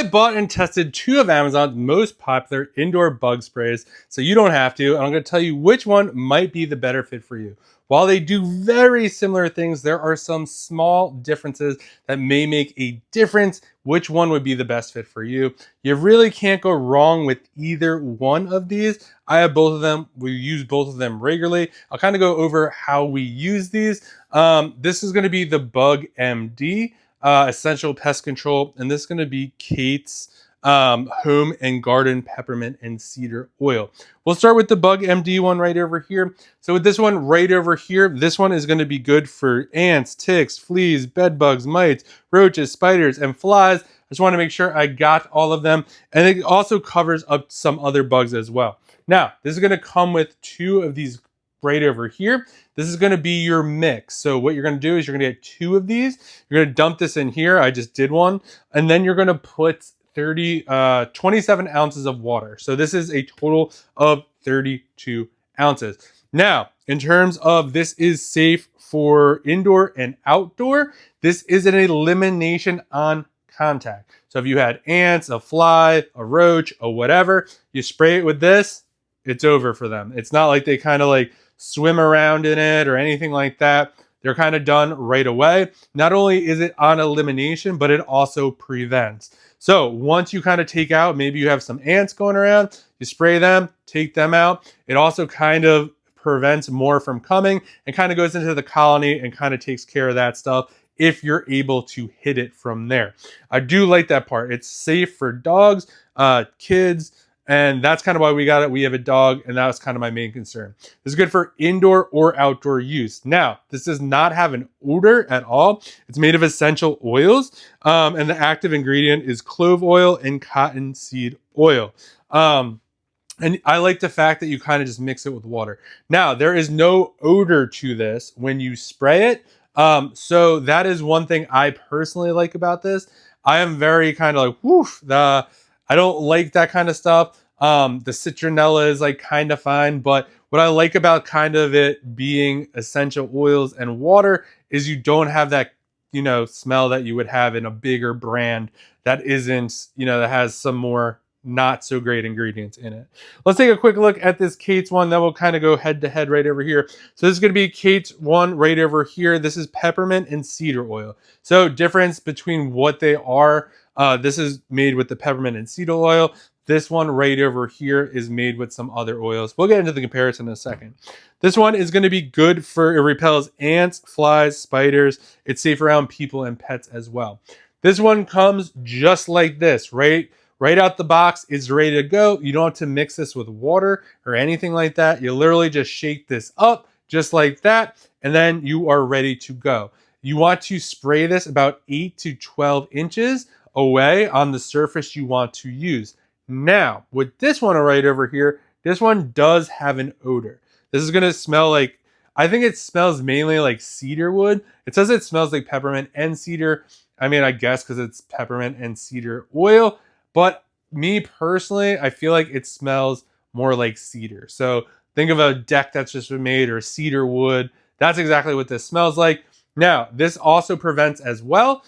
I bought and tested 2 of Amazon's most popular indoor bug sprays, so you don't have to, and I'm going to tell you which one might be the better fit for you. While they do very similar things, there are some small differences that may make a difference which one would be the best fit for you. You really can't go wrong with either one of these. I have both of them. We use both of them regularly. I'll kind of go over how we use these. This is going to be the BugMD. Essential Pest Control, and this is going to be Kate's Home and Garden Peppermint and Cedar Oil. We'll start with the BugMD one right over here. So with this one right over here, this one is going to be good for ants, ticks, fleas, bed bugs, mites, roaches, spiders, and flies. I just want to make sure I got all of them, and it also covers up some other bugs as well. Now, this is going to come with 2 of these right over here. This is going to be your mix. So what you're going to do is you're going to get 2 of these. You're going to dump this in here. I just did one. And then you're going to put 27 ounces of water. So this is a total of 32 ounces. Now, in terms of this is safe for indoor and outdoor, this is an elimination on contact. So if you had ants, a fly, a roach, or whatever, you spray it with this, it's over for them. It's not like they kind of like swim around in it or anything like that. They're kind of done right away. Not only is it on elimination, but it also prevents. So once you kind of take out, maybe you have some ants going around, you spray them, take them out. It also kind of prevents more from coming and kind of goes into the colony and kind of takes care of that stuff if you're able to hit it from there. I do like that part. It's safe for dogs, kids, and that's kind of why we got it. We have a dog, and that was kind of my main concern. This is good for indoor or outdoor use. Now, this does not have an odor at all. It's made of essential oils, and the active ingredient is clove oil and cottonseed oil. And I like the fact that you kind of just mix it with water. Now, there is no odor to this when you spray it. So that is one thing I personally like about this. I am very kind of like, woof, I don't like that kind of stuff. The citronella is like kind of fine, but what I like about kind of it being essential oils and water is you don't have that, smell that you would have in a bigger brand that isn't, that has some more not so great ingredients in it. Let's take a quick look at this Kate's one. Then we'll kind of go head to head right over here. So this is going to be Kate's one right over here. This is peppermint and cedar oil. So difference between what they are. This is made with the peppermint and cedar oil. This one right over here is made with some other oils. We'll get into the comparison in a second. This one is going to be good for, it repels ants, flies, spiders. It's safe around people and pets as well. This one comes just like this, right out the box. It's ready to go. You don't have to mix this with water or anything like that. You literally just shake this up just like that, and then you are ready to go. You want to spray this about 8 to 12 inches away on the surface you want to use. Now, with this one right over here, this one does have an odor. This is going to smell like, I think it smells mainly like cedar wood. It says it smells like peppermint and cedar. I mean, I guess because it's peppermint and cedar oil. But me personally, I feel like it smells more like cedar. So think of a deck that's just been made or cedar wood. That's exactly what this smells like. Now, this also prevents as well.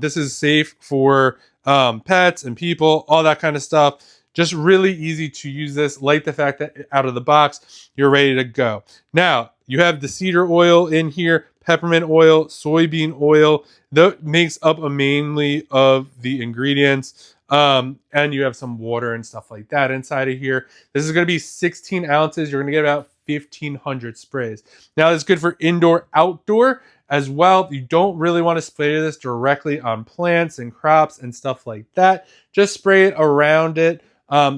This is safe for pets and people, all that kind of stuff. Just really easy to use this. Like the fact that out of the box, you're ready to go. Now, you have the cedar oil in here, peppermint oil, soybean oil. That makes up mainly of the ingredients. And you have some water and stuff like that inside of here. This is going to be 16 ounces. You're going to get about 1,500 sprays. Now, it's good for indoor, outdoor as well. You don't really want to spray this directly on plants and crops and stuff like that. Just spray it around it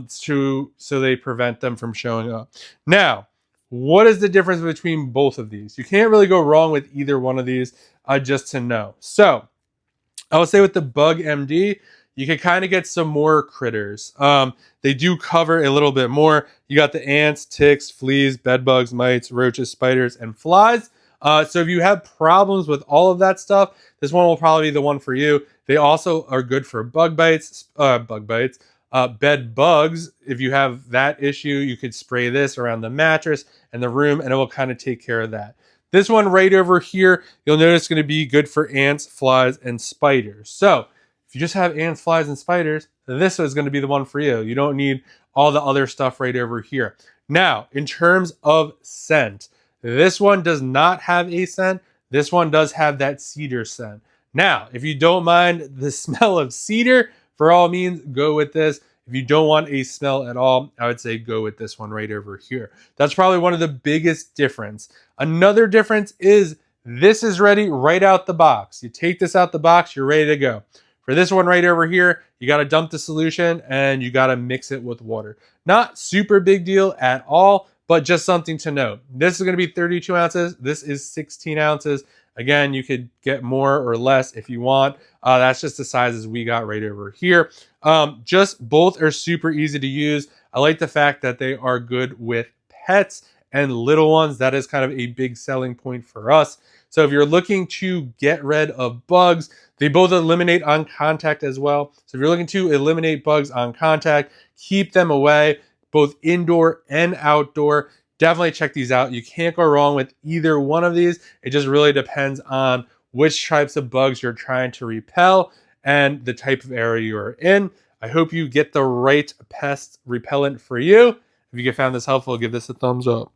so they prevent them from showing up. Now, what is the difference between both of these? You can't really go wrong with either one of these, just to know. So, I would say with the BugMD, you can kind of get some more critters. They do cover a little bit more. You got the ants, ticks, fleas, bed bugs, mites, roaches, spiders, and flies. So if you have problems with all of that stuff, this one will probably be the one for you. They also are good for bed bugs. If you have that issue, you could spray this around the mattress and the room, and it will kind of take care of that. This one right over here, you'll notice it's going to be good for ants, flies, and spiders. So If you just have ants, flies, and spiders, this is going to be the one for you. You don't need all the other stuff right over here. Now, in terms of scent, this one does not have a scent. This one does have that cedar scent. Now, if you don't mind the smell of cedar, for all means, go with this. If you don't want a smell at all, I would say go with this one right over here. That's probably one of the biggest difference. Another difference is this is ready right out the box. You take this out the box, you're ready to go. For this one right over here, you got to dump the solution and you got to mix it with water. Not super big deal at all, but just something to note. This is going to be 32 ounces. This is 16 ounces. Again, you could get more or less if you want. That's just the sizes we got right over here. Just both are super easy to use. I like the fact that they are good with pets and little ones. That is kind of a big selling point for us. So if you're looking to get rid of bugs, they both eliminate on contact as well. So if you're looking to eliminate bugs on contact, keep them away, both indoor and outdoor, definitely check these out. You can't go wrong with either one of these. It just really depends on which types of bugs you're trying to repel and the type of area you're in. I hope you get the right pest repellent for you. If you found this helpful, give this a thumbs up.